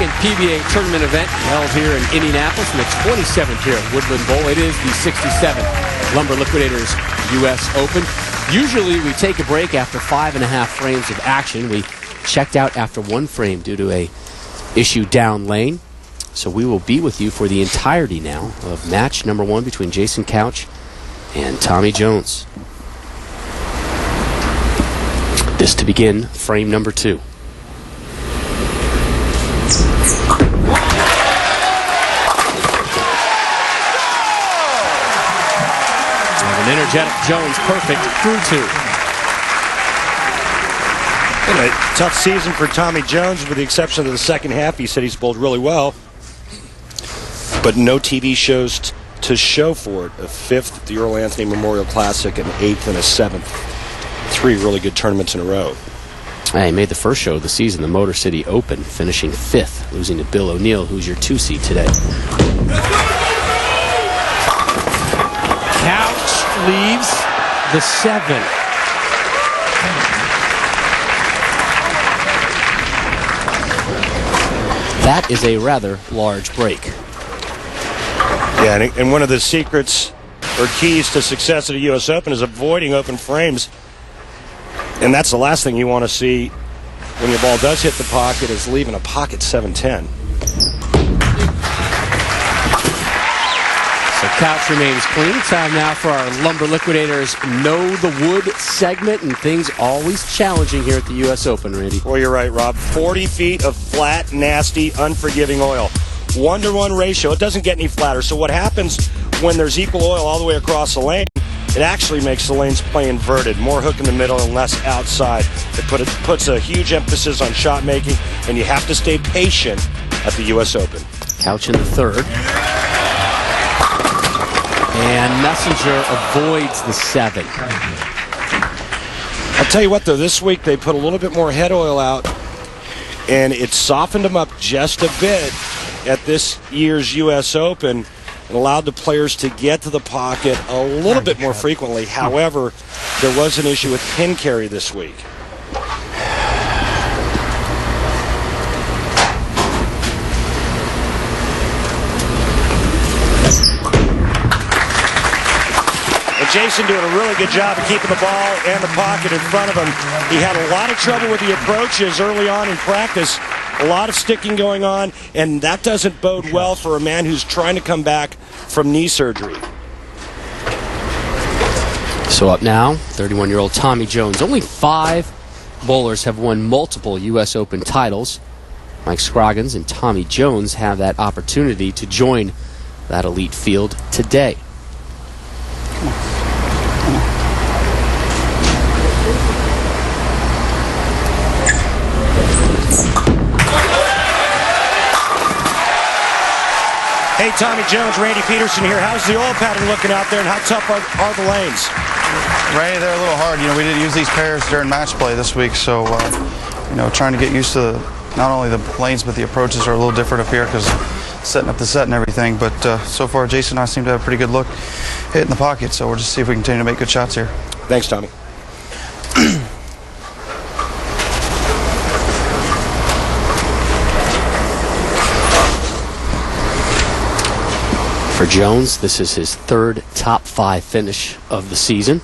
second PBA tournament event held here in Indianapolis, and the 27th here at Woodland Bowl. It is the 67th Lumber Liquidators U.S. Open. Usually we take a break after 5.5 frames of action. We checked out after 1 frame due to a issue down lane. So we will be with you for the entirety now of match number 1 between Jason Couch and Tommy Jones. This to begin frame number 2. An energetic Jones, perfect through 2. Been a tough season for Tommy Jones, with the exception of the second half. He said he's bowled really well, but no TV shows to show for it. A 5th at the Earl Anthony Memorial Classic, an 8th and a 7th. 3 really good tournaments in a row. He made the first show of the season, the Motor City Open, finishing 5th, losing to Bill O'Neill, who's your 2 seed today. Couch leaves the 7. That is a rather large break. Yeah, and one of the secrets or keys to success at a U.S. Open is avoiding open frames. And that's the last thing you want to see when your ball does hit the pocket, is leaving a pocket 7-10. So Couch remains clean. Time now for our Lumber Liquidators Know the Wood segment, and things always challenging here at the U.S. Open, Randy. Well, you're right, Rob. 40 feet of flat, nasty, unforgiving oil. 1-to-1 ratio. It doesn't get any flatter. So what happens when there's equal oil all the way across the lane? It actually makes the lanes play inverted. More hook in the middle and less outside. It puts a huge emphasis on shot making, and you have to stay patient at the U.S. Open. Couch in the 3rd. And Messenger avoids the 7. I'll tell you what, though, this week they put a little bit more head oil out, and it softened them up just a bit at this year's U.S. Open and allowed the players to get to the pocket a little bit more frequently. However, there was an issue with pin carry this week. Jason doing a really good job of keeping the ball and the pocket in front of him. He had a lot of trouble with the approaches early on in practice. A lot of sticking going on, and that doesn't bode well for a man who's trying to come back from knee surgery. So up now, 31-year-old Tommy Jones. Only 5 bowlers have won multiple U.S. Open titles. Mike Scroggins and Tommy Jones have that opportunity to join that elite field today. Hey, Tommy Jones, Randy Peterson here. How's the oil pattern looking out there, and how tough are the lanes? Randy, they're a little hard. You know, we didn't use these pairs during match play this week, so, you know, trying to get used to not only the lanes, but the approaches are a little different up here because setting up the set and everything. But so far, Jason and I seem to have a pretty good look hitting the pocket, so we'll just see if we can continue to make good shots here. Thanks, Tommy. For Jones, this is his 3rd top 5 finish of the season.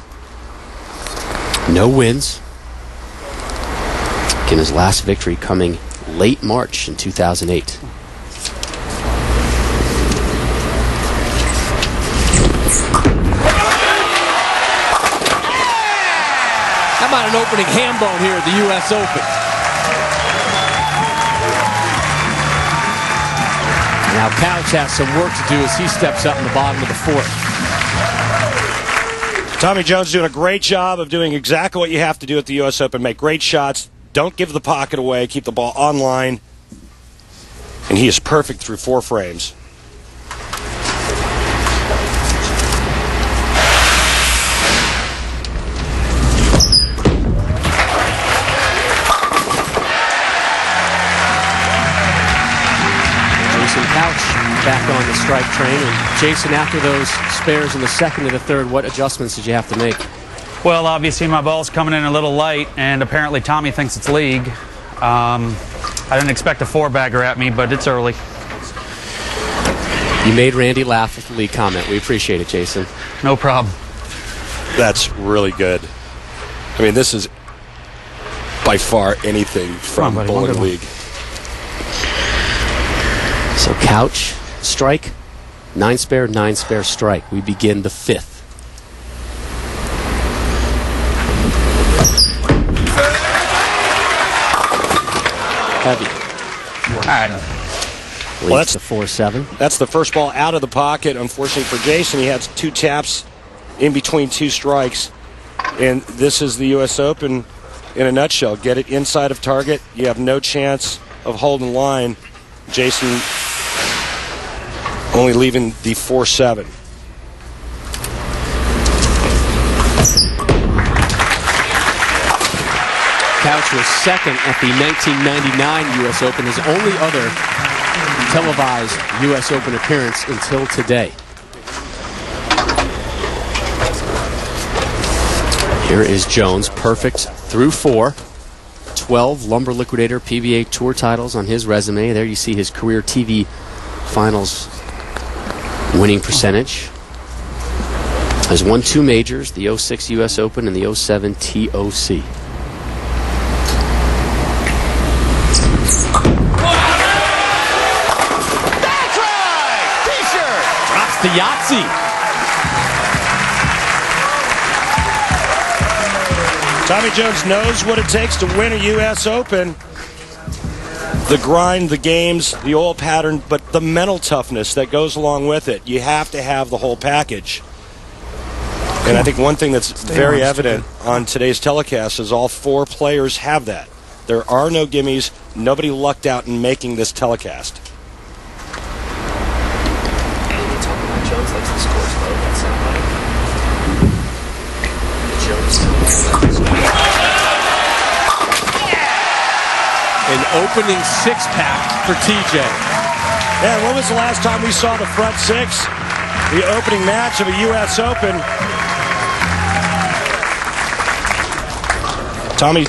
No wins. Again, his last victory coming late March in 2008. How about an opening ham bone here at the U.S. Open? Now Couch has some work to do as he steps up in the bottom of the 4th. Tommy Jones doing a great job of doing exactly what you have to do at the U.S. Open. Make great shots. Don't give the pocket away. Keep the ball online. And he is perfect through 4 frames. Couch back on the strike train. And Jason, after those spares in the 2nd and the 3rd, what adjustments did you have to make? Well, obviously my ball's coming in a little light, and apparently Tommy thinks it's league. I didn't expect a 4-bagger at me, but it's early. You made Randy laugh with the league comment. We appreciate it, Jason. No problem. That's really good. I mean, this is by far anything from buddy, Bowling League. So couch, strike, 9-spare, 9-spare, strike. We begin the 5th. Heavy. All right. Well, that's the 4-7. That's the first ball out of the pocket. Unfortunately for Jason, he had 2 taps in between 2 strikes. And this is the U.S. Open in a nutshell. Get it inside of target. You have no chance of holding line. Jason only leaving the 4-7. Couch was second at the 1999 U.S. Open, his only other televised U.S. Open appearance until today. Here is Jones, perfect through 4. 12 Lumber Liquidator PBA Tour titles on his resume. There you see his career TV finals winning percentage. Has won 2 majors, the 06 U.S. Open and the 07 TOC. That's right! T-shirt! Drops the Yahtzee. Tommy Jones knows what it takes to win a U.S. Open. The grind, the games, the oil pattern, but the mental toughness that goes along with it. You have to have the whole package. And I think one thing that's very evident on today's telecast is all 4 players have that. There are no gimmies. Nobody lucked out in making this telecast. An opening 6-pack for TJ. Yeah, when was the last time we saw the front 6? The opening match of a U.S. Open. Tommy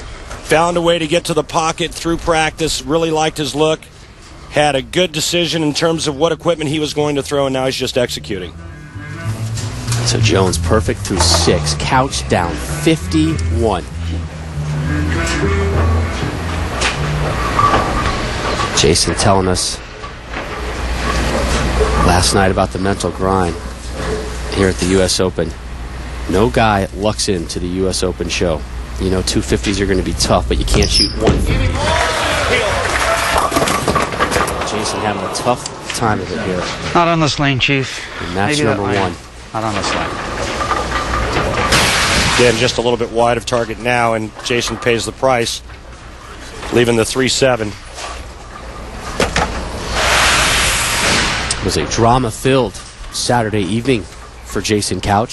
found a way to get to the pocket through practice, really liked his look, had a good decision in terms of what equipment he was going to throw, and now he's just executing. So Jones perfect through 6. Couch down 51. Jason telling us last night about the mental grind here at the U.S. Open. No guy lucks into the U.S. Open show. You know, 250s are going to be tough, but you can't shoot 150. Jason having a tough time of it here. Not on this lane, Chief. And match Maybe number 1. Not on this lane. Again, just a little bit wide of target now, and Jason pays the price, leaving the 3-7. It was a drama-filled Saturday evening for Jason Couch.